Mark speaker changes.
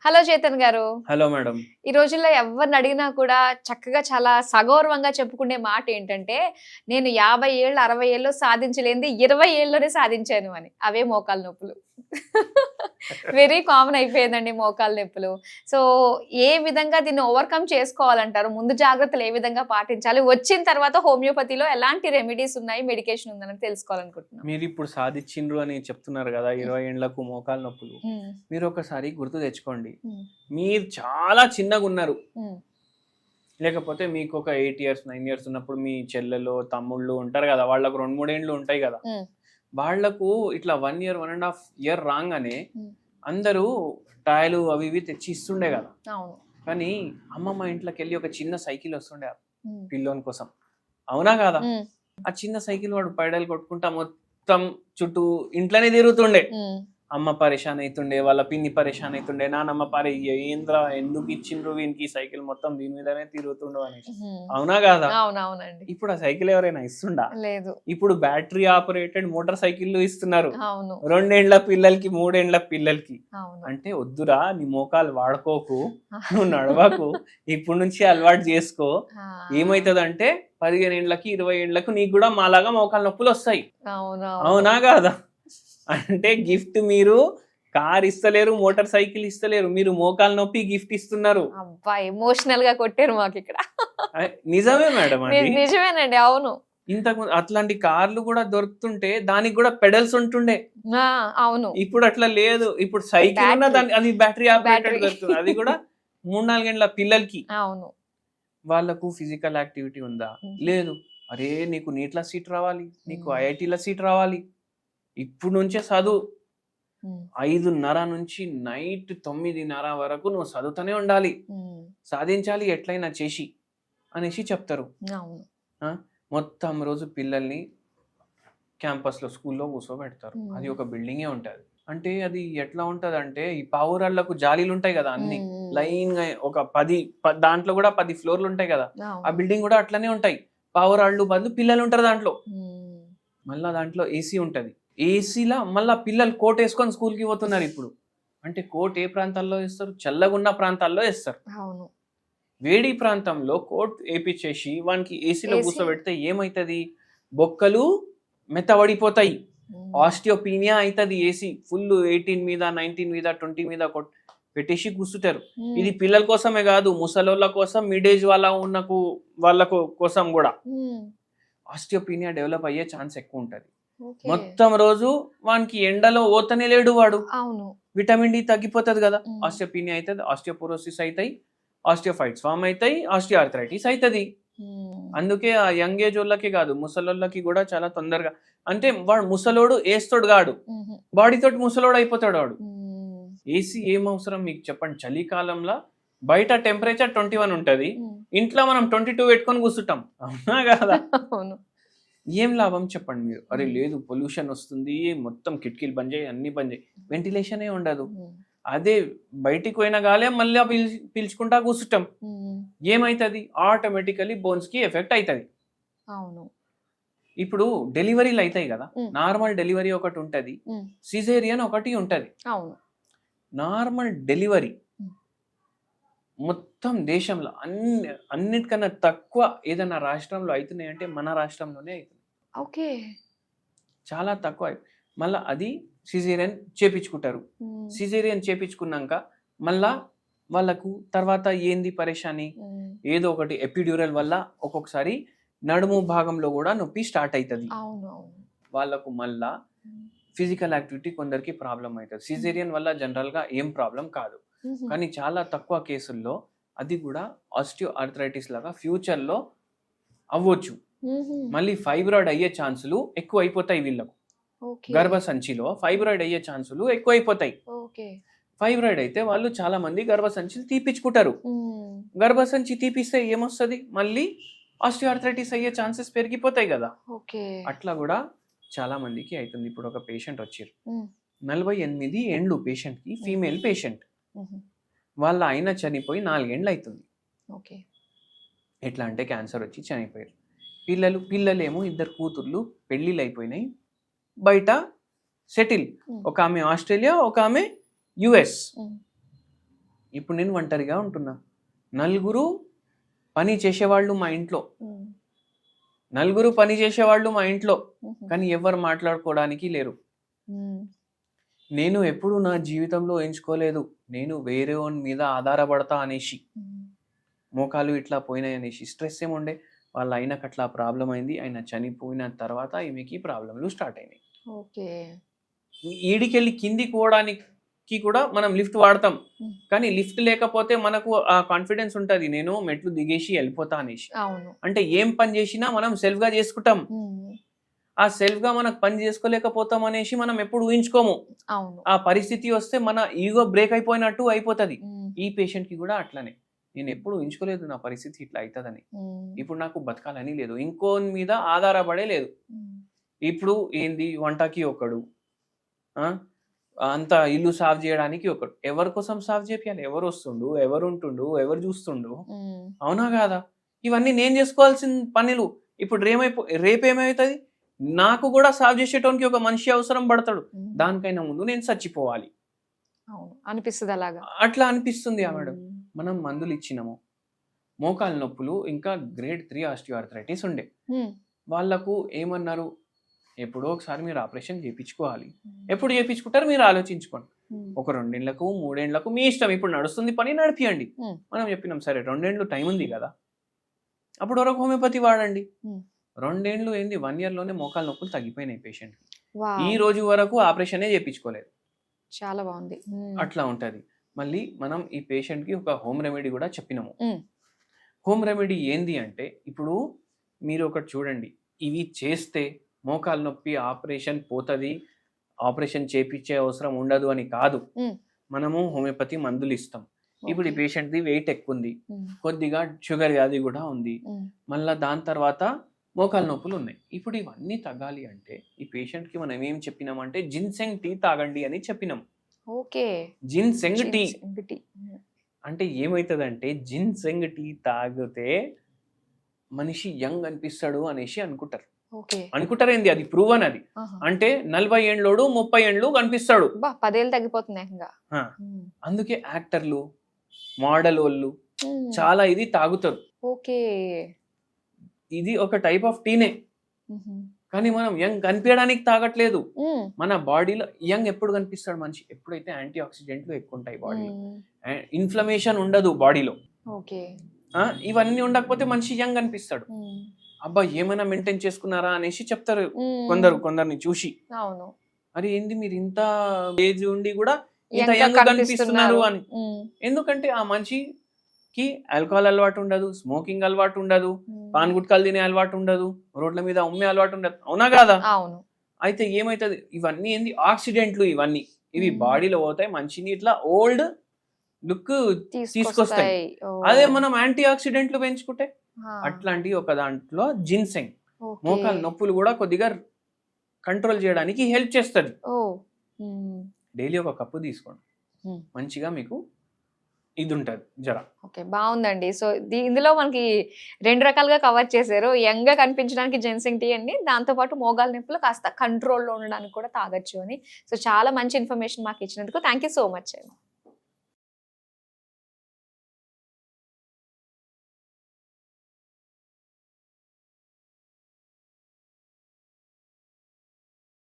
Speaker 1: Hello Chetan గారు.
Speaker 2: Hello madam.
Speaker 1: ఈ రోజుల్లో ఎవరిని అడిగినా కూడా చక్కగా చాలా సగౌరవంగా చెప్పుకునే మాట ఏంటంటే, నేను 50 ఏళ్ళు, 60 ఏళ్ళు సాధించలేనిది 20 ఏళ్లోనే సాధించాను అని. అవే మోకాలు నొప్పులు. వెరీ కామన్ అయిపోయిందండి మోకాలు నొప్పులు. సో, ఏ విధంగా దీన్ని ఓవర్‌కమ్ చేసుకోవాలంటారు? ముందు జాగ్రత్తలు ఏ విధంగా పాటించాలి? వచ్చిన తర్వాత హోమియోపతిలో ఎలాంటి రెమెడీస్ ఉన్నాయి, మెడికేషన్ ఉందని తెలుసుకోవాలనుకుంటున్నాం.
Speaker 2: మీరిప్పుడు సాధించిండ్రు అని చెప్తున్నారు కదా, 20 ఏండ్లకు మోకాలు నొప్పులు. మీరు ఒకసారి గుర్తు తెచ్చుకోండి. మీరు చాలా చిన్నగా ఉన్నారు, లేకపోతే మీకు ఒక 8 ఇయర్స్ 9 ఇయర్స్ ఉన్నప్పుడు మీ చెల్లెలు తమ్ముళ్ళు ఉంటారు కదా, వాళ్ళకు 2-3 ఏండ్లు ఉంటాయి కదా, వాళ్లకు ఇట్లా 1 ఇయర్ 1.5 ఇయర్ రాగానే అందరూ టాయ్లు అవి ఇవి తెచ్చి ఇస్తుండే కదా. కానీ అమ్మమ్మ ఇంట్లోకి వెళ్ళి ఒక చిన్న సైకిల్ వస్తుండే పిల్లోని కోసం, అవునా కాదా? ఆ చిన్న సైకిల్ వాడు పైడలు కొట్టుకుంటా మొత్తం చుట్టూ ఇంట్లోనే తిరుగుతుండే. అమ్మ పరేషాన్ అవుతుండే, వాళ్ళ పిన్ని పరేషాన్ అవుతుండే, నానమ్మ పారే ఏంద్ర ఎందుకు ఇచ్చిండ్రు వీనికి సైకిల్ మొత్తం దీని మీదనే తిరుగుతుండు అని, అవునా కాదా?
Speaker 1: అవునవునండి.
Speaker 2: ఇప్పుడు ఆ సైకిల్ ఎవరైనా ఇస్తుండా?
Speaker 1: లేదు.
Speaker 2: ఇప్పుడు బ్యాటరీ ఆపరేటెడ్ మోటార్ సైకిళ్ళు ఇస్తున్నారు 2 ఏండ్ల పిల్లలకి 3 ఏండ్ల పిల్లలకి. అంటే వద్దురా, నీ మోకాలు వాడుకోకు, నువ్వు నడవకు, ఇప్పుడు నుంచి అలవాటు చేసుకో. ఏమైతుందంటే 15 ఏండ్లకి 20 ఏండ్లకు నీకు కూడా మాలాగా మోకాలు నొప్పులు వస్తాయి, అవునా కాదా? అంటే గిఫ్ట్ మీరు కార్ ఇస్తలేరు, మోటార్ సైకిల్ ఇస్తలేరు, మీరు మోకాలు నొప్పి గిఫ్ట్ ఇస్తున్నారు.
Speaker 1: అబ్బా, ఎమోషనల్ గా కొట్టారు మాకు ఇక్కడ.
Speaker 2: నిజమే మేడం,
Speaker 1: నిజమేనండి. అవును,
Speaker 2: ఇంతకు అట్లాంటి కార్లు కూడా దొరుకుతుంటే దానికి కూడా పెడల్స్ ఉంటుండే.
Speaker 1: అవును,
Speaker 2: ఇప్పుడు అట్లా లేదు. ఇప్పుడు సైకిల్ ఉన్న దాని అది బ్యాటరీ ఆపరేటెడ్ దొరుకుతుంది, అది కూడా 3-4 ఏండ్ల పిల్లలకి.
Speaker 1: అవును,
Speaker 2: వాళ్ళకు ఫిజికల్ యాక్టివిటీ ఉందా? లేదు. అరే నీకు నీట్ల సీట్ రావాలి, నీకు ఐఐటీల సీట్ రావాలి, ఇప్పుడు నుంచే చదువు, 5:30 నుంచి నైట్ 9:30 వరకు నువ్వు చదువుతూనే ఉండాలి, సాధించాలి ఎట్లయినా చేసి అనేసి చెప్తారు. మొత్తం రోజు పిల్లల్ని క్యాంపస్లో స్కూల్లో కూర్చోబెడతారు. అది ఒక బిల్డింగే ఉంటుంది. అంటే అది ఎట్లా ఉంటది అంటే, ఈ పావురాళ్లకు జాలీలు ఉంటాయి కదా, అన్ని లైన్ గా ఒక 10 దాంట్లో కూడా 10 ఫ్లోర్లు ఉంటాయి కదా, ఆ బిల్డింగ్ కూడా అట్లనే ఉంటాయి. పావురాళ్ళు బదులు పిల్లలు ఉంటారు దాంట్లో. మళ్ళా దాంట్లో ఏసీ ఉంటది, ఏసీలా మళ్ళా పిల్లలు కోట్ వేసుకొని స్కూల్కి పోతున్నారు ఇప్పుడు. అంటే కోట్ ఏ ప్రాంతాల్లో వేస్తారు? చల్లగున్న ప్రాంతాల్లో వేస్తారు. వేడి ప్రాంతంలో కోట్ వేపించేసి వానికి ఏసీలో కూర్చోబెడితే ఏమైతుంది? బొక్కలు మెత్తబడిపోతాయి, ఆస్టియోపీనియా అవుతుంది. ఏసీ ఫుల్ 18 మీద 19 మీద 20 మీద పెట్టేసి కూర్చుంటారు. ఇది పిల్లల కోసమే కాదు, ముసలోళ్ళ కోసం, మిడ్ ఏజ్ వాళ్ళకు కోసం కూడా ఆస్టియోపీనియా డెవలప్ అయ్యే ఛాన్స్ ఎక్కువ ఉంటుంది. మొత్తం రోజు వానికి ఎండలో ఓతనే లేడు వాడు, విటమిన్ డి తగ్గిపోతుంది కదా, ఆస్టియోపీనియా అవుతుంది, ఆస్టియోపోరోసిస్ అవుతాయి, ఆస్టియోఫైట్స్ ఫామ్ అవుతాయి, ఆస్టియోఆర్థరైటిస్ అవుతుంది. అందుకే ఆ యంగ్ ఏజ్ వాళ్ళకి కాదు, ముసలోళ్ళకి కూడా చాలా తొందరగా. అంటే వాడు ముసలోడు ఏస్తోడు కాడు, బాడీతోటి ముసలోడు అయిపోతాడు వాడు. ఏసీ ఏం అవసరం మీకు చెప్పండి? చలికాలంలో బయట టెంపరేచర్ 21 ఉంటది, ఇంట్లో మనం 22 పెట్టుకొని కూర్చుంటాం, అవునా కదా? ఏం లాభం చెప్పండి మీరు? అరే లేదు పొల్యూషన్ వస్తుంది, మొత్తం కిటికీలు బంద్ చేయి, అన్ని బంద్ చేయి, వెంటిలేషనే ఉండదు. అదే బయటికి పోయిన గాలే మళ్ళీ పీల్చుకుంటా కూర్చుంటాం, ఏమైతుంది? ఆటోమేటికలీ బోన్స్ కి ఎఫెక్ట్ అవుతుంది. ఇప్పుడు డెలివరీలు అవుతాయి కదా, నార్మల్ డెలివరీ ఒకటి ఉంటది, సిజేరియన్ ఒకటి ఉంటది. నార్మల్ డెలివరీ మొత్తం దేశంలో అన్నిటికన్నా తక్కువ ఏదైనా రాష్ట్రంలో అవుతున్నాయి అంటే మన రాష్ట్రంలోనే అవుతుంది. చాలా తక్కువ. మళ్ళీ అది సిజేరియన్ చేపించుకుంటారు. సిజేరియన్ చేపించుకున్నాక మళ్ళా వాళ్ళకు తర్వాత ఏంది పరేషాని, ఏదో ఒకటి ఎపిడ్యూరల్ వల్ల ఒక్కొక్కసారి నడుము భాగంలో కూడా నొప్పి స్టార్ట్ అవుతుంది వాళ్ళకు. మళ్ళా ఫిజికల్ యాక్టివిటీ కొందరికి ప్రాబ్లం అవుతుంది. సిజేరియన్ వల్ల జనరల్ గా ఏం ప్రాబ్లం కాదు, కానీ చాలా తక్కువ కేసుల్లో అది కూడా ఆస్టియో ఆర్థరైటిస్ లాగా ఫ్యూచర్ లో అవ్వచ్చు. మళ్ళీ ఫైబ్రాయిడ్ అయ్యే ఛాన్సులు ఎక్కువ అయిపోతాయి వీళ్ళకు. గర్భసంచిలో ఫైబ్రాయిడ్ అయ్యే ఛాన్సులు ఎక్కువ అయిపోతాయి. ఫైబ్రాయిడ్ అయితే వాళ్ళు చాలా మంది గర్భసంచిని తీపించుకుంటారు. గర్భసంచి తీపిస్తే ఏమొస్తుంది? మళ్ళీ ఆస్టియో ఆర్థరైటిస్ అయ్యే ఛాన్సెస్ పెరిగిపోతాయి కదా. అట్లా కూడా చాలా మందికి అవుతుంది. ఇప్పుడు ఒక పేషెంట్ వచ్చారు, 48 ఏండ్లు పేషెంట్ కి, ఫీమేల్ పేషెంట్. వాళ్ళ ఆయన చనిపోయి 4 ఏండ్లు అవుతుంది. ఎట్లా అంటే క్యాన్సర్ వచ్చి చనిపోయారు. పిల్లలేమో 2 కూతుర్లు పెళ్ళిళ్ళు అయిపోయినాయి, బయట సెటిల్. ఒక ఆమె ఆస్ట్రేలియా, ఒక ఆమె యుఎస్. ఇప్పుడు నేను ఒంటరిగా ఉంటున్నా, నలుగురు పని చేసేవాళ్ళు మా ఇంట్లో, నలుగురు పని చేసేవాళ్ళు మా ఇంట్లో, కానీ ఎవరు మాట్లాడుకోవడానికి లేరు. నేను ఎప్పుడు నా జీవితంలో ఎంచుకోలేదు నేను వేరే వాని మీద ఆధారపడతా అనేసి, మోకాలు ఇట్లా పోయినాయి అనేసి. స్ట్రెస్ ఏముండే, వాళ్ళ ఆయనకు అట్లా ప్రాబ్లం అయింది, ఆయన చనిపోయిన తర్వాత ఈమెకి ప్రాబ్లంలు స్టార్ట్ అయినాయి.
Speaker 1: ఓకే.
Speaker 2: ఈడికెళ్ళి కిందికి పోవడానికి కూడా మనం లిఫ్ట్ వాడతాం, కానీ లిఫ్ట్ లేకపోతే మనకు ఆ కాన్ఫిడెన్స్ ఉంటుంది, నేను మెట్లు దిగేసి వెళ్ళిపోతా అనేసి.
Speaker 1: అవును.
Speaker 2: అంటే ఏం పని చేసినా మనం సెల్ఫ్ గా చేసుకుంటాం, ఆ సెల్ఫ్ గా మనకు పని చేసుకోలేకపోతాం అనేసి మనం ఎప్పుడు ఊహించుకోము.
Speaker 1: అవును.
Speaker 2: ఆ పరిస్థితి వస్తే మన ఈగో బ్రేక్ అయిపోయినట్టు అయిపోతుంది. ఈ పేషెంట్ కి కూడా అట్లనే, నేను ఎప్పుడు ఊహించుకోలేదు నా పరిస్థితి ఇట్లా అవుతుందని, ఇప్పుడు నాకు బతకాలని లేదు, ఇంకోని మీద ఆధారపడే లేదు. ఇప్పుడు ఏంది, వంటకి ఒకడు, అంత ఇల్లు సాఫ్ చేయడానికి ఒకడు, ఎవరి కోసం సాఫ్ చేయాలి, ఎవరు వస్తుండు, ఎవరు ఉంటుండు, ఎవరు చూస్తుండు, అవునా కాదా? ఇవన్నీ నేను చేసుకోవాల్సిన పనులు. ఇప్పుడు రేపేమవుతుంది, నాకు కూడా సాఫ్ చేసేటోనికి ఒక మనిషి అవసరం పడతాడు, దానికైనా ముందు నేను చచ్చిపోవాలి
Speaker 1: అనిపిస్తుంది. అలాగా
Speaker 2: అట్లా అనిపిస్తుంది. మేడం, మనం మందులు ఇచ్చినాము, మోకాలు నొప్పులు ఇంకా గ్రేడ్ 3 ఆస్టియోఆర్థరైటిస్ ఉండే వాళ్ళకు ఏమన్నారు, ఎప్పుడో ఒకసారి మీరు ఆపరేషన్ చేయించుకోవాలి. ఎప్పుడు చేయించుకుంటారు మీరు ఆలోచించుకోండి, ఒక 2 ఏళ్లకు 3 ఏళ్లకు మీ ఇష్టం, ఇప్పుడు నడుస్తుంది పని నడిపియండి. మనం చెప్పినాం సరే 2 ఏళ్ళు టైం ఉంది కదా, అప్పుడు వరకు హోమియోపతి వాడండి. 2 ఏళ్ళు ఏంది, 1 year లోనే మోకాలు నొప్పులు తగ్గిపోయినాయి పేషెంట్. ఈ రోజు వరకు ఆపరేషనే చేయించుకోలేదు.
Speaker 1: చాలా బాగుంది.
Speaker 2: అట్లా ఉంటది. మళ్ళీ మనం ఈ పేషెంట్ కి ఒక హోమ్ రెమెడీ కూడా చెప్పినాము. హోమ్ రెమెడీ ఏంది అంటే, ఇప్పుడు మీరు ఒకటి చూడండి, ఇవి చేస్తే మోకాలు నొప్పి ఆపరేషన్ పోతుంది, ఆపరేషన్ చేపించే అవసరం ఉండదు అని కాదు. మనము హోమియోపతి మందులు ఇస్తాం. ఇప్పుడు ఈ పేషెంట్ ది వెయిట్ ఎక్కువ ఉంది, కొద్దిగా షుగర్ వ్యాధి కూడా ఉంది, మళ్ళీ దాని తర్వాత మోకాలు నొప్పులు ఉన్నాయి. ఇప్పుడు ఇవన్నీ తగ్గాలి అంటే ఈ పేషెంట్ కి మనం ఏం చెప్పినామంటే జిన్సెంగ్ టీ తాగండి అని చెప్పినాం.
Speaker 1: ఓకే.
Speaker 2: జిన్సెంగ్ టీ అంటే ఏమవుతుందంటే, జిన్సెంగ్ టీ తాగితే మనిషి యంగ్ అనిపిస్తాడు అనేసి అనుకుంటారు ఏంది, అది ప్రూవన్. అది అంటే 40 ఏండ్లోడు 30 ఏండ్లు కనిపిస్తాడు,
Speaker 1: 10 ఏళ్ళు తగ్గిపోతుంది.
Speaker 2: అందుకే యాక్టర్లు, మోడల్ వాళ్ళు చాలా ఇది తాగుతారు.
Speaker 1: ఓకే.
Speaker 2: ఇది ఒక టైప్ ఆఫ్ టీనే, కానీ మనం యంగ్ కనిపించడానికి తాగట్లేదు. మన బాడీలో యంగ్ ఎప్పుడు కనిపిస్తాడు మనిషి, ఎప్పుడైతే యాంటీ ఆక్సిడెంట్లు ఎక్కువ ఉంటాయి బాడీలో, ఇన్ఫ్లమేషన్ ఉండదు బాడీలో, ఇవన్నీ ఉండకపోతే మనిషి యంగ్ కనిపిస్తాడు. అబ్బా ఏమైనా మెయింటైన్ చేసుకున్నారా అనేసి చెప్తారు కొందరిని చూసి. అరే ఏంది మీరు ఇంత ఏజ్ ఉండి కూడా ఇంత యంగ్ కనిపిస్తున్నారు అని. ఎందుకంటే ఆ మనిషికి ఆల్కహాల్ అలవాటు ఉండదు, స్మోకింగ్ అలవాటు ఉండదు, పాన్ గుట్కాలు తినే అలవాటు ఉండదు, రోడ్ల మీద ఉమ్మే అలవాటు ఉండదు, అవునా కాదా? అయితే ఏమైతుంది, ఇవన్నీ ఏంది ఆక్సిడెంట్లు, ఇవి బాడీలో పోతాయి, మనిషిని ఇట్లా ఓల్డ్ లుక్ తీసుకొస్తాయి. అదే మనం యాంటీ ఆక్సిడెంట్లు పెంచుకుంటే అట్లాంటి ఒక దాంట్లో జిన్సెంగ్ మోకాలు నొప్పులు కూడా కొద్దిగా కంట్రోల్ చేయడానికి హెల్ప్ చేస్తుంది. డైలీ ఒక కప్పు తీసుకోండి, మంచిగా మీకు ఇది ఉంటుంది జర.
Speaker 1: ఓకే, బాగుందండి. సో ఇందులో మనకి 2 రకాలుగా కవర్ చేశారు. యంగ్ గా కనిపించడానికి జిన్సెంగ్ టీ అండి, దాంతోపాటు మోకాలు నొప్పులు కాస్త కంట్రోల్లో ఉండడానికి కూడా తాగొచ్చు అని. సో చాలా మంచి ఇన్ఫర్మేషన్ మాకు ఇచ్చినందుకు థ్యాంక్ యూ సో మచ్ అండి.